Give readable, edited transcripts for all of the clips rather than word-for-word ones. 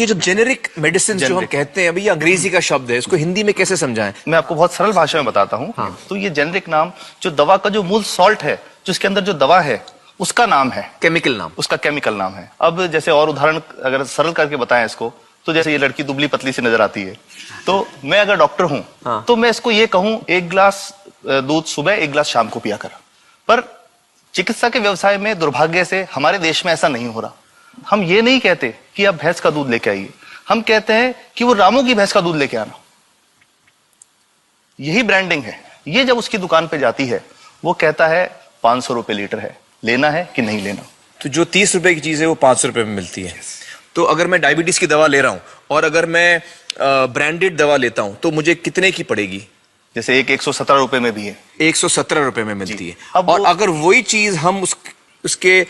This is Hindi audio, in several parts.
ये जो जेनेरिक मेडिसिन जो हम कहते हैं अभी, ये अंग्रेजी का शब्द है, इसको हिंदी में कैसे समझाएं? मैं आपको बहुत सरल भाषा में बताता हूँ। हाँ। तो ये जेनेरिक नाम जो दवा का जो मूल सॉल्ट है, जो इसके अंदर जो दवा है उसका नाम है, केमिकल नाम, उसका केमिकल नाम है। अब जैसे और उदाहरण अगर सरल करके बताएं इसको, तो जैसे ये लड़की दुबली पतली सी नजर आती है, तो मैं अगर डॉक्टर हूं हाँ। तो मैं इसको ये कहूं 1 गिलास दूध सुबह 1 गिलास शाम को पिया कर। पर चिकित्सा के व्यवसाय में दुर्भाग्य से हमारे देश में ऐसा नहीं हो रहा। हम ये नहीं कहते कि आप भैंस का दूध लेके आइए, हम कहते हैं कि वो रामू की भैंस का दूध लेके आना। यही ब्रांडिंग है। ये जब उसकी दुकान पे जाती है, वो कहता है 500 रुपए लीटर है, लेना है कि नहीं लेना। तो जो 30 रुपए की चीज है वो 500 रुपए में मिलती है। तो अगर मैं डायबिटीज की दवा ले रहा हूं और अगर मैं ब्रांडेड दवा लेता हूं तो मुझे कितने की पड़ेगी? जैसे एक 117 रुपए में भी है, 117 रुपए में मिलती है। अब और अगर वही चीज हम उसके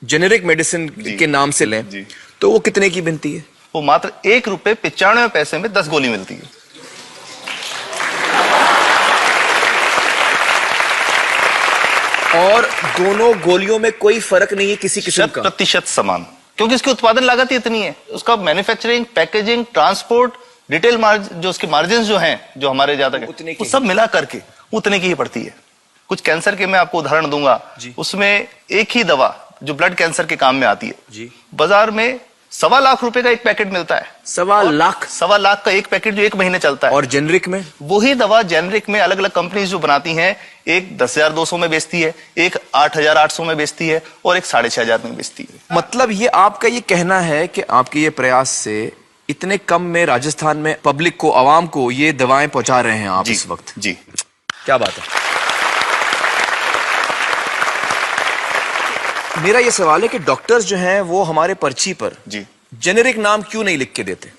जेनेरिक मेडिसिन के नाम से लें तो वो कितने की बनती है? वो मात्र 1 रुपए 95 पैसे में 10 गोली मिलती है। और दोनों गोलियों में कोई फर्क नहीं है किसी किस्म का? 100% समान, क्योंकि इसकी उत्पादन लागत ही इतनी है। उसका manufacturing, packaging, transport, retail margin, जो उसके मार्जिन जो हैं, जो हमारे ज्यादा वो सब मिला करके उतने की ही पड़ती है। कुछ कैंसर के मैं आपको उदाहरण दूंगा, उसमें एक ही दवा जो ब्लड कैंसर के काम में आती है, बाजार में 1.25 लाख रुपए का एक पैकेट मिलता है। 1.25 लाख का एक पैकेट जो 1 महीने चलता है। और जेनरिक में वही दवा जेनरिक में अलग अलग कंपनीज जो बनाती हैं, एक 10,200 में बेचती है, एक 8,800 में बेचती है और एक 6,500 में बेचती है। मतलब ये आपका ये कहना है कि आपके ये प्रयास से इतने कम में राजस्थान में पब्लिक को, आवाम को ये दवाएं पहुंचा रहे हैं आप इस वक्त? जी, क्या बात है। मेरा ये सवाल है कि डॉक्टर्स जो हैं वो हमारे पर्ची पर जेनेरिक नाम क्यों नहीं लिख के देते?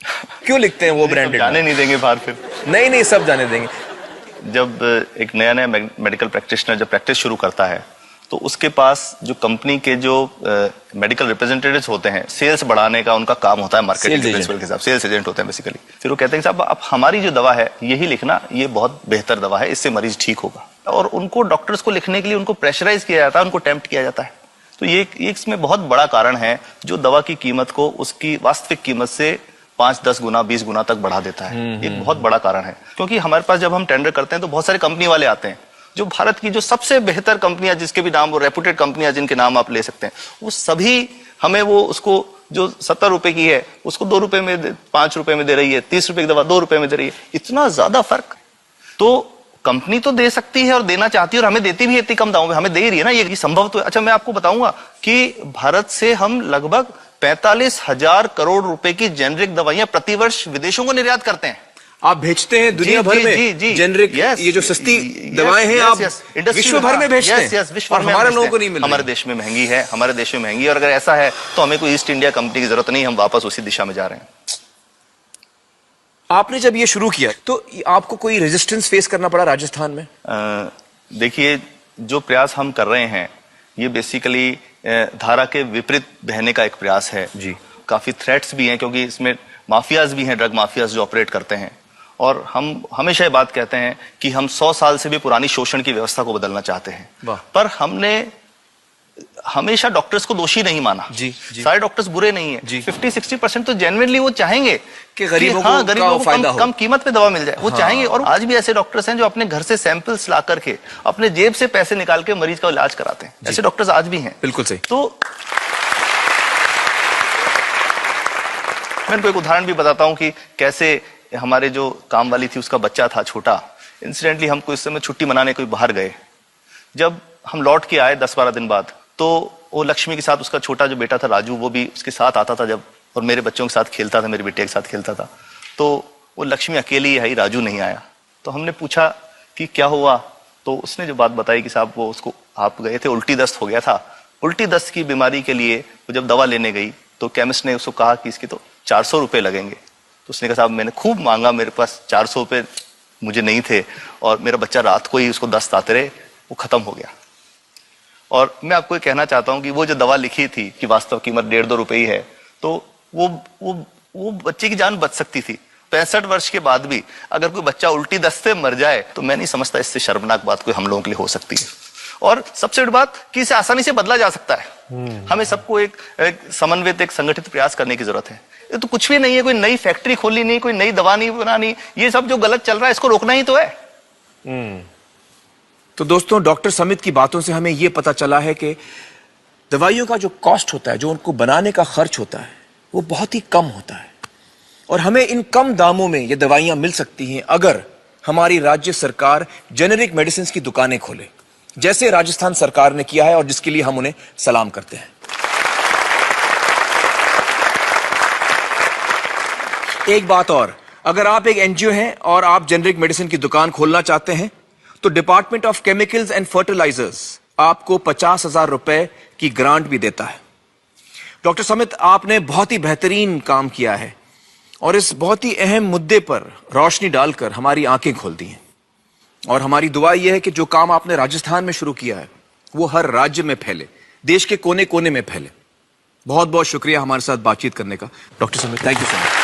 क्यों लिखते हैं वो ब्रांडेड? जाने नहीं देंगे बाहर फिर? नहीं, सब जाने देंगे। जब एक नया मेडिकल प्रैक्टिशनर जब प्रैक्टिस शुरू करता है, तो उसके पास जो कंपनी के जो मेडिकल रिप्रेजेंटेटिव्स होते हैं, सेल्स बढ़ाने का उनका काम होता है, मार्केटिंग प्रिंसिपल के हिसाब से सेल्स एजेंट होते हैं बेसिकली। फिर वो कहते हैं कि साहब आप हमारी जो दवा है यही लिखना, ये बहुत बेहतर दवा है, इससे मरीज ठीक होगा। और उनको डॉक्टर्स को लिखने के लिए उनको प्रेशराइज किया जाता है, उनको टेम्प्ट किया जाता है। तो ये इसमें बहुत बड़ा कारण है जो दवा की कीमत को उसकी वास्तविक कीमत से 5-10 गुना 20 गुना तक बढ़ा देता है। एक बहुत बड़ा कारण है, क्योंकि हमारे पास जब हम टेंडर करते हैं तो बहुत सारे कंपनी वाले आते हैं, जो भारत की जो सबसे बेहतर कंपनियां, जिसके भी नाम वो रेपुटेड कंपनियां जिनके नाम आप ले सकते हैं, वो सभी हमें वो उसको जो 70 रुपए की है उसको 2 रुपए में 5 रुपए में दे रही है, 30 रुपए की दवा 2 रुपए में दे रही है। इतना ज्यादा फर्क तो कंपनी तो दे सकती है और देना चाहती है और हमें देती भी है इतनी कम दामों में, हमें दे ही रही है ना, ये संभव तो है। अच्छा, मैं आपको बताऊंगा कि भारत से हम लगभग 45,000 करोड़ रुपए की जेनरिक दवाइयां प्रतिवर्ष विदेशों को निर्यात करते हैं। आप भेजते हैं दुनिया भर में जेनरिक, ये जो सस्ती दवाएं हैं आप विश्व भर में भेजते हैं, और हमारे लोगों को नहीं मिल रही। हमारे देश में महंगी है, हमारे देश में महंगी है, और अगर ऐसा है तो हमें कोई ईस्ट इंडिया कंपनी की जरूरत नहीं, हम वापस उसी दिशा में जा रहे हैं। आपने जब ये शुरू किया तो आपको कोई रेजिस्टेंस फेस करना पड़ा राजस्थान में? देखिए, जो प्रयास हम कर रहे हैं ये बेसिकली धारा के विपरीत बहने का एक प्रयास है जी। काफी थ्रेट्स भी हैं, क्योंकि इसमें माफियाज भी हैं, ड्रग माफियाज जो ऑपरेट करते हैं। और हम हमेशा ये बात कहते हैं कि हम 100 साल से भी पुरानी शोषण की व्यवस्था को बदलना चाहते हैं, पर हमने हमेशा डॉक्टर्स को दोषी नहीं माना। सारे डॉक्टर्स बुरे नहीं है। 50-60% तो जेन्युइनली वो चाहेंगे कि गरीबों को कम कीमत पे दवा मिल जाए, वो चाहेंगे। और आज भी ऐसे डॉक्टर्स हैं जो अपने घर से सैंपल्स ला करके अपने जेब से पैसे निकाल के मरीज का इलाज कराते हैं। ऐसे डॉक्टर्स आज भी हैं। बिल्कुल सही। तो मैं इनको एक उदाहरण भी बताता हूँ कि कैसे हमारे जो काम वाली थी उसका बच्चा था छोटा, इंसिडेंटली हमको इस समय छुट्टी मनाने कोई बाहर गए। जब हम लौट के आए 10-12 दिन बाद, तो वो लक्ष्मी के साथ उसका छोटा जो बेटा था राजू, वो भी उसके साथ आता था जब, और मेरे बच्चों के साथ खेलता था, मेरे बेटे के साथ खेलता था। तो वो लक्ष्मी अकेली आई, राजू नहीं आया। तो हमने पूछा कि क्या हुआ, तो उसने जो बात बताई कि साहब वो उसको, आप गए थे, उल्टी दस्त हो गया था। उल्टी दस्त की बीमारी के लिए वो जब दवा लेने गई तो केमिस्ट ने उसको कहा कि इसकी तो 400 रुपये लगेंगे। तो उसने कहा साहब मैंने खूब मांगा, मेरे पास 400 रुपये मुझे नहीं थे, और मेरा बच्चा रात को ही उसको दस्त आते रहे, वो खत्म हो गया। और मैं आपको ये कहना चाहता हूं कि वो जो दवा लिखी थी कि वास्तव कीमत 1.5-2 रुपए ही है, तो वो बच्चे की जान बच सकती थी। 65 वर्ष के बाद भी अगर कोई बच्चा उल्टी दस्त से मर जाए तो मैं नहीं समझता इससे शर्मनाक बात कोई हम लोगों के लिए हो सकती है। और सबसे बड़ी बात कि इसे आसानी से बदला जा सकता है। हमें सबको एक समन्वित, एक संगठित प्रयास करने की जरूरत है। ये तो कुछ भी नहीं है, कोई नई फैक्ट्री खोलनी नहीं, कोई नई दवा नहीं बनानी, ये सब जो गलत चल रहा है इसको रोकना ही तो है। तो दोस्तों, डॉक्टर समित की बातों से हमें यह पता चला है कि दवाइयों का जो कॉस्ट होता है, जो उनको बनाने का खर्च होता है, वो बहुत ही कम होता है और हमें इन कम दामों में ये दवाइयां मिल सकती हैं अगर हमारी राज्य सरकार जेनेरिक मेडिसिन की दुकानें खोले, जैसे राजस्थान सरकार ने किया है और जिसके लिए हम उन्हें सलाम करते हैं। एक बात और, अगर आप एक एनजीओ हैं और आप जेनेरिक मेडिसिन की दुकान खोलना चाहते हैं तो department of chemicals and fertilizers आपको 50,000 रुपए की ग्रांट भी देता है। डॉक्टर समित, आपने बहुत ही बेहतरीन काम किया है और इस बहुत ही अहम मुद्दे पर रोशनी डालकर हमारी आंखें खोल दी हैं और हमारी दुआ यह है कि जो काम आपने राजस्थान में शुरू किया है वो हर राज्य में फैले, देश के कोने कोने में फैले। बहुत बहुत शुक्रिया हमारे साथ बातचीत करने का doctor Samit, thank you so much.